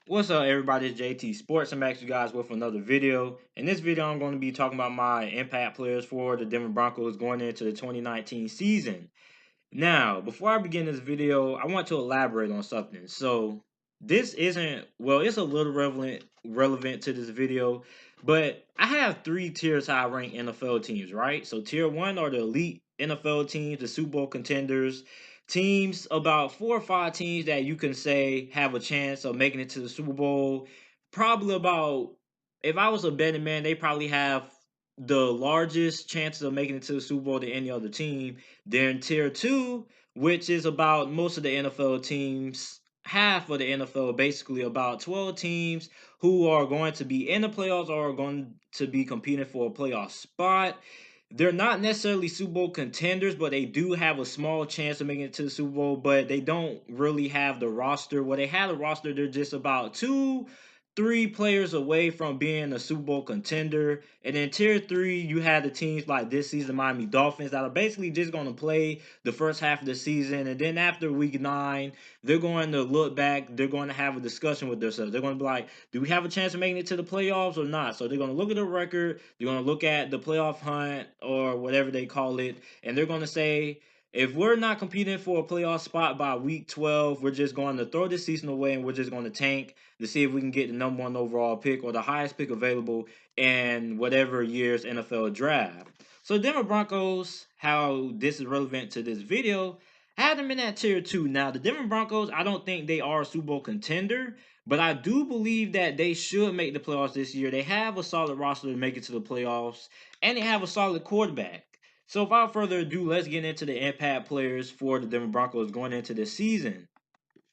What's up, everybody? It's JT Sports. I'm back to you guys with another video. In this video, I'm going to be talking about my impact players for the Denver Broncos going into the 2019 season. Now, before I begin this video, I want to elaborate on something. So, this isn't, well, it's a little relevant to this video, but I have three tiers how I rank NFL teams, right? So, tier one are the elite NFL teams, the Super Bowl contenders, teams about 4 or 5 teams that you can say have a chance of making it to the Super Bowl. Probably about, if I was a betting man, they probably have the largest chances of making it to the Super Bowl than any other team. Then tier two, which is about most of the NFL teams, half of the NFL, basically about 12 teams who are going to be in the playoffs or are going to be competing for a playoff spot. They're not necessarily Super Bowl contenders, but they do have a small chance of making it to the Super Bowl, but they don't really have the roster. Well, they have a roster, they're just about 3 players away from being a Super Bowl contender. And then tier three, you have the teams like this season, Miami Dolphins, that are basically just going to play the first half of the season. And then after week 9, they're going to look back. They're going to have a discussion with themselves. They're going to be like, do we have a chance of making it to the playoffs or not? So they're going to look at the record. They're going to look at the playoff hunt or whatever they call it. And they're going to say, if we're not competing for a playoff spot by week 12, we're just going to throw this season away and we're just going to tank to see if we can get the number one overall pick or the highest pick available in whatever year's NFL draft. So Denver Broncos, how this is relevant to this video, had them in that tier two. Now the Denver Broncos, I don't think they are a Super Bowl contender, but I do believe that they should make the playoffs this year. They have a solid roster to make it to the playoffs, and they have a solid quarterback. So without further ado, let's get into the impact players for the Denver Broncos going into this season.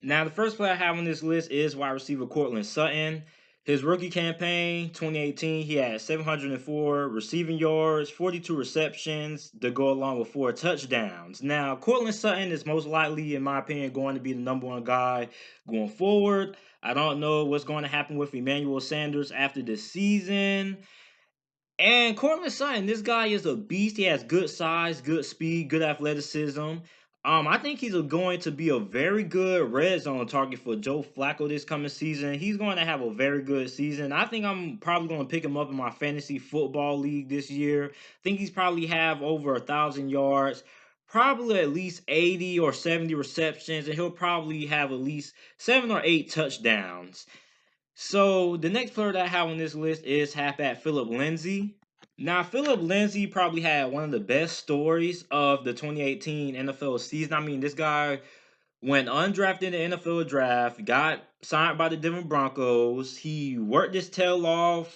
Now, the first player I have on this list is wide receiver Courtland Sutton. His rookie campaign, 2018, he had 704 receiving yards, 42 receptions to go along with 4 touchdowns. Now, Courtland Sutton is most likely, in my opinion, going to be the number one guy going forward. I don't know what's going to happen with Emmanuel Sanders after this season. And Courtland Sutton, this guy is a beast. He has good size, good speed, good athleticism. I think he's going to be a very good red zone target for Joe Flacco this coming season. He's going to have a very good season. I think I'm probably going to pick him up in my fantasy football league this year. I think he's probably have over 1,000 yards, probably at least 80 or 70 receptions, and he'll probably have at least 7 or 8 touchdowns. So the next player that I have on this list is halfback Phillip Lindsay. Now, Phillip Lindsay probably had one of the best stories of the 2018 NFL season. I mean, this guy went undrafted in the NFL draft, got signed by the Denver Broncos. He worked his tail off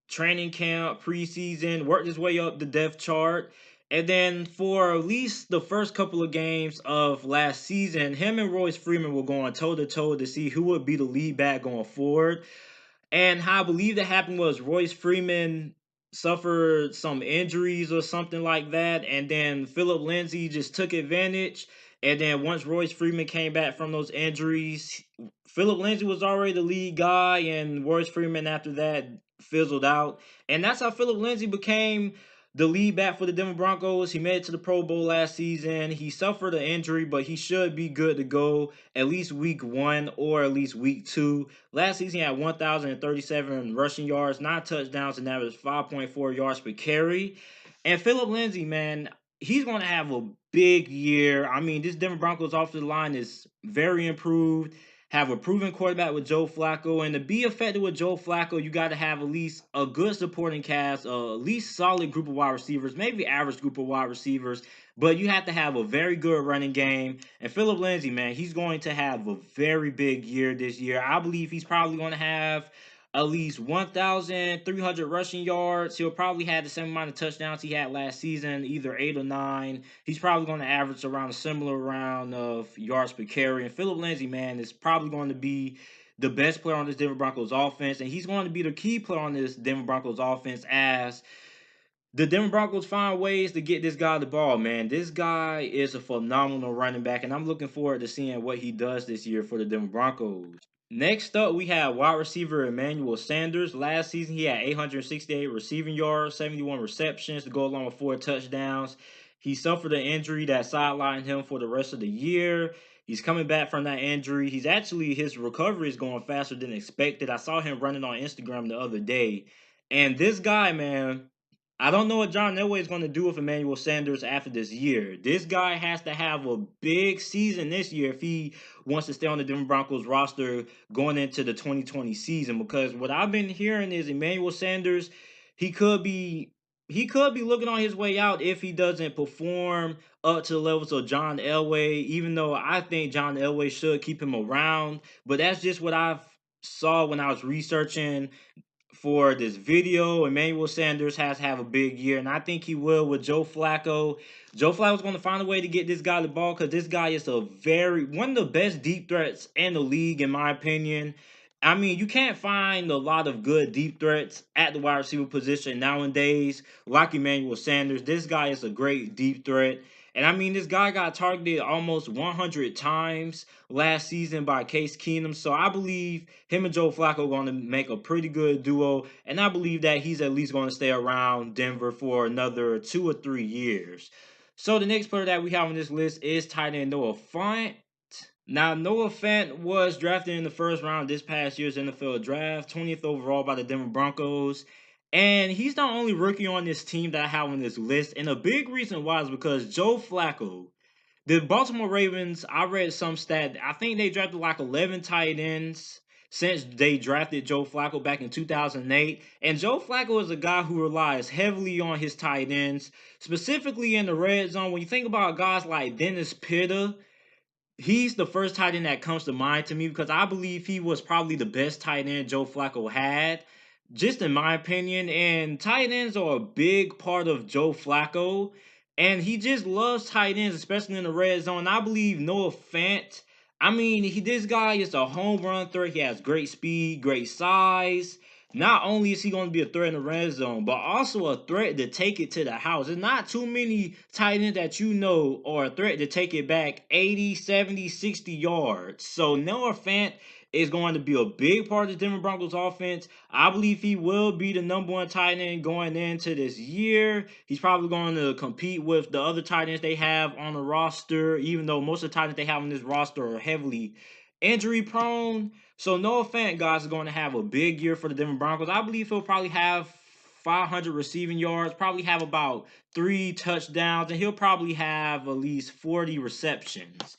training camp, preseason, worked his way up the depth chart. And then for at least the first couple of games of last season, him and Royce Freeman were going toe to toe to see who would be the lead back going forward. And how I believe that happened was Royce Freeman suffered some injuries or something like that. And then Phillip Lindsay just took advantage. And then once Royce Freeman came back from those injuries, Phillip Lindsay was already the lead guy, and Royce Freeman after that fizzled out. And that's how Phillip Lindsay became the lead back for the Denver Broncos. He made it to the Pro Bowl last season. He suffered an injury, but he should be good to go at least week 1 or at least week 2. Last season, he had 1,037 rushing yards, 9 touchdowns, and that was 5.4 yards per carry. And Phillip Lindsay, man, he's going to have a big year. I mean, this Denver Broncos offensive line is very improved. Have a proven quarterback with Joe Flacco, and to be effective with Joe Flacco, you got to have at least a good supporting cast, at least solid group of wide receivers, maybe average group of wide receivers, but you have to have a very good running game. And Phillip Lindsay, man, he's going to have a very big year this year. I believe he's probably going to have at least 1,300 rushing yards. He'll probably have the same amount of touchdowns he had last season, either 8 or 9. He's probably going to average around a similar amount of yards per carry. And Phillip Lindsay, man, is probably going to be the best player on this Denver Broncos offense. And he's going to be the key player on this Denver Broncos offense as the Denver Broncos find ways to get this guy the ball, man. This guy is a phenomenal running back, and I'm looking forward to seeing what he does this year for the Denver Broncos. Next up, we have wide receiver Emmanuel Sanders. Last season, he had 868 receiving yards, 71 receptions to go along with 4 touchdowns. He suffered an injury that sidelined him for the rest of the year. He's coming back from that injury. His recovery is going faster than expected. I saw him running on Instagram the other day. And this guy, man, I don't know what John Elway is going to do with Emmanuel Sanders after this year. This guy has to have a big season this year if he wants to stay on the Denver Broncos roster going into the 2020 season. Because what I've been hearing is Emmanuel Sanders, he could be he could be looking on his way out if he doesn't perform up to the levels of John Elway, even though I think John Elway should keep him around. But that's just what I saw when I was researching for this video. Emmanuel Sanders has to have a big year, and I think he will with Joe Flacco. Joe Flacco's going to find a way to get this guy the ball because this guy is one of the best deep threats in the league, in my opinion. I mean, you can't find a lot of good deep threats at the wide receiver position nowadays, like Emmanuel Sanders. This guy is a great deep threat. And I mean, this guy got targeted almost 100 times last season by Case Keenum. So I believe him and Joe Flacco are going to make a pretty good duo. And I believe that he's at least going to stay around Denver for another 2 or 3 years. So the next player that we have on this list is tight end Noah Fant. Now, Noah Fant was drafted in the first round this past year's NFL draft, 20th overall by the Denver Broncos. And he's the only rookie on this team that I have on this list. And a big reason why is because Joe Flacco, the Baltimore Ravens, I read some stat. I think they drafted like 11 tight ends since they drafted Joe Flacco back in 2008. And Joe Flacco is a guy who relies heavily on his tight ends, specifically in the red zone. When you think about guys like Dennis Pitta, he's the first tight end that comes to mind to me because I believe he was probably the best tight end Joe Flacco had, just in my opinion. And tight ends are a big part of Joe Flacco, and he just loves tight ends, especially in the red zone. I believe Noah Fant. I mean, this guy is a home run threat. He has great speed, great size. Not only is he going to be a threat in the red zone, but also a threat to take it to the house. There's not too many tight ends that you know are a threat to take it back 80, 70, 60 yards. So Noah Fant is going to be a big part of the Denver Broncos offense. I believe he will be the number one tight end going into this year. He's probably going to compete with the other tight ends they have on the roster, even though most of the tight ends they have on this roster are heavily injury prone. So Noah Fant, guys, is going to have a big year for the Denver Broncos. I believe he'll probably have 500 receiving yards, probably have about 3 touchdowns, and he'll probably have at least 40 receptions.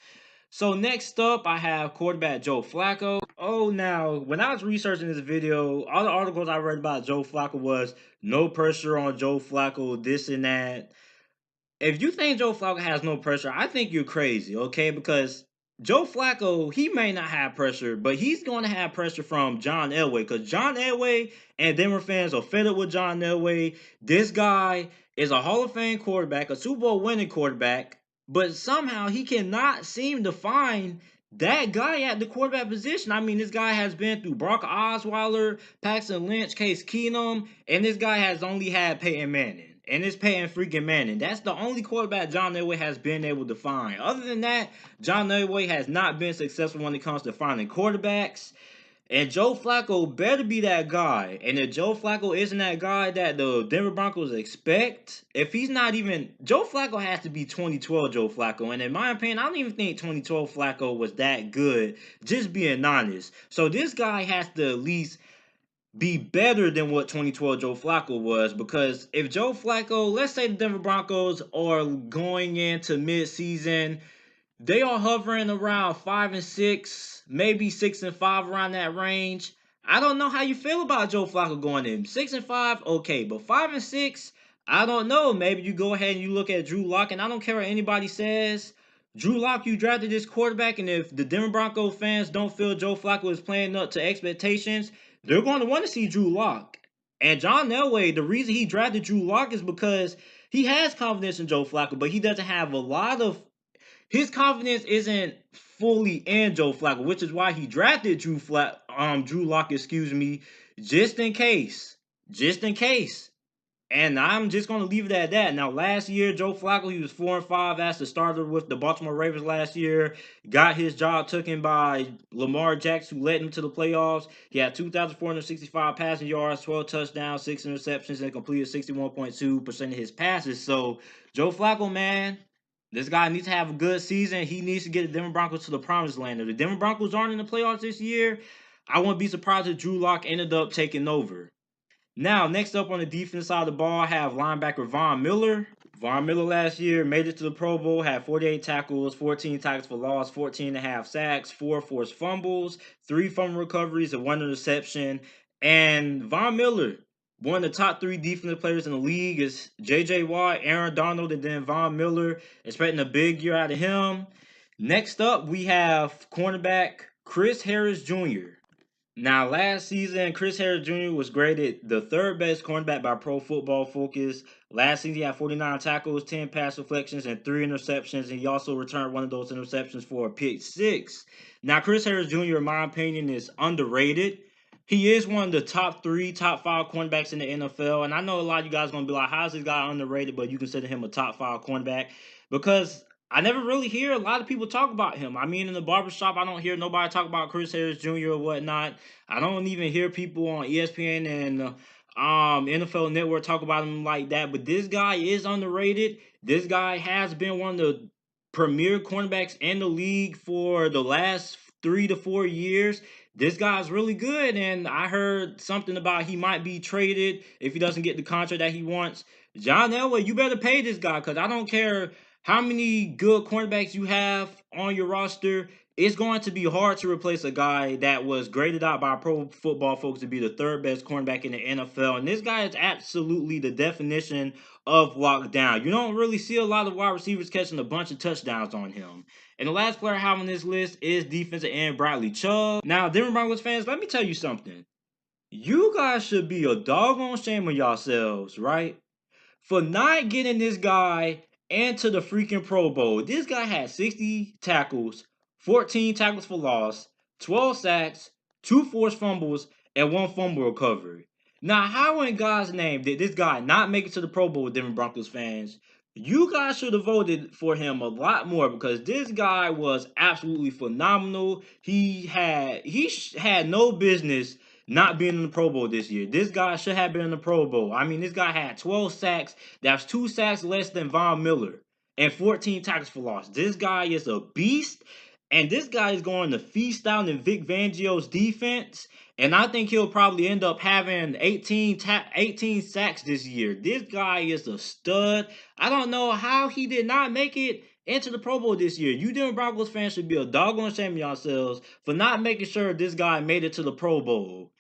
So next up, I have quarterback Joe Flacco. Oh, now, when I was researching this video, all the articles I read about Joe Flacco was no pressure on Joe Flacco, this and that. If you think Joe Flacco has no pressure, I think you're crazy, okay? Because Joe Flacco, he may not have pressure, but he's going to have pressure from John Elway. Because John Elway and Denver fans are fed up with John Elway. This guy is a Hall of Fame quarterback, a Super Bowl winning quarterback, but somehow he cannot seem to find that guy at the quarterback position. I mean, this guy has been through Brock Osweiler, Paxton Lynch, Case Keenum, and this guy has only had Peyton Manning. And it's Peyton freaking Manning. That's the only quarterback John Elway has been able to find. Other than that, John Elway has not been successful when it comes to finding quarterbacks. And Joe Flacco better be that guy. And if Joe Flacco isn't that guy that the Denver Broncos expect, if he's not even... Joe Flacco has to be 2012 Joe Flacco. And in my opinion, I don't even think 2012 Flacco was that good, just being honest. So this guy has to at least be better than what 2012 Joe Flacco was, because if Joe Flacco, let's say the Denver Broncos are going into midseason, they are hovering around 5-6, maybe 6-5, around that range. I don't know how you feel about Joe Flacco going in 6-5, okay, but 5-6, I don't know. Maybe you go ahead and you look at Drew Lock, and I don't care what anybody says. Drew Lock, you drafted this quarterback, and if the Denver Broncos fans don't feel Joe Flacco is playing up to expectations, they're going to want to see Drew Lock. And John Elway, the reason he drafted Drew Lock is because he has confidence in Joe Flacco, but he doesn't have a lot of... His confidence isn't fully in Joe Flacco, which is why he drafted Drew Lock, excuse me, just in case. Just in case. And I'm just going to leave it at that. Now, last year, Joe Flacco, he was 4-5 as the starter with the Baltimore Ravens last year. Got his job taken by Lamar Jackson, who led him to the playoffs. He had 2,465 passing yards, 12 touchdowns, 6 interceptions, and completed 61.2% of his passes. So, Joe Flacco, man, This guy needs to have a good season. He needs to get the Denver Broncos to the promised land. If the Denver Broncos aren't in the playoffs this year, I wouldn't be surprised if Drew Lock ended up taking over. Now, next up on the defense side of the ball, I have linebacker Von Miller. Von Miller last year made it to the Pro Bowl, had 48 tackles, 14 tackles for loss, 14 and a half sacks, 4 forced fumbles, 3 fumble recoveries, and 1 interception. And Von Miller, one of the top 3 defensive players in the league, is J.J. Watt, Aaron Donald, and then Von Miller. Expecting a big year out of him. Next up, we have cornerback Chris Harris Jr. Now, last season, Chris Harris Jr. was graded the 3rd best cornerback by Pro Football Focus. Last season, he had 49 tackles, 10 pass deflections, and 3 interceptions. And he also returned one of those interceptions for a pick 6. Now, Chris Harris Jr., in my opinion, is underrated. He is one of the top 3, top 5 cornerbacks in the NFL. And I know a lot of you guys are going to be like, how is this guy underrated, but you consider him a top 5 cornerback? Because I never really hear a lot of people talk about him. I mean, in the barbershop, I don't hear nobody talk about Chris Harris Jr. or whatnot. I don't even hear people on ESPN and NFL Network talk about him like that. But this guy is underrated. This guy has been one of the premier cornerbacks in the league for the last 3 to 4 years. This guy's really good, and I heard something about he might be traded if he doesn't get the contract that he wants. John Elway, you better pay this guy, because I don't care how many good cornerbacks you have on your roster. It's going to be hard to replace a guy that was graded out by Pro Football Focus to be the 3rd best cornerback in the NFL. And this guy is absolutely the definition of lockdown. You don't really see a lot of wide receivers catching a bunch of touchdowns on him. And the last player I have on this list is defensive end Bradley Chubb. Now, Denver Broncos fans, let me tell you something. You guys should be a doggone shame of yourselves, right? For not getting this guy into the freaking Pro Bowl. This guy had 60 tackles, 14 tackles for loss, 12 sacks, 2 forced fumbles, and 1 fumble recovery. Now, how in God's name did this guy not make it to the Pro Bowl, Denver Broncos fans? You guys should have voted for him a lot more, because this guy was absolutely phenomenal. He had no business not being in the Pro Bowl this year. This guy should have been in the Pro Bowl. I mean, this guy had 12 sacks. That's 2 sacks less than Von Miller, and 14 tackles for loss. This guy is a beast, and this guy is going to feast out in Vic Fangio's defense. And I think he'll probably end up having 18 sacks this year. This guy is a stud. I don't know how he did not make it into the Pro Bowl this year. You Denver Broncos fans should be a doggone shame of yourselves for not making sure this guy made it to the Pro Bowl.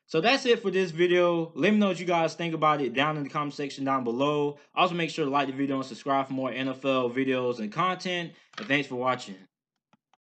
So that's it for this video. Let me know what you guys think about it down in the comment section down below. Also, make sure to like the video and subscribe for more NFL videos and content. And thanks for watching.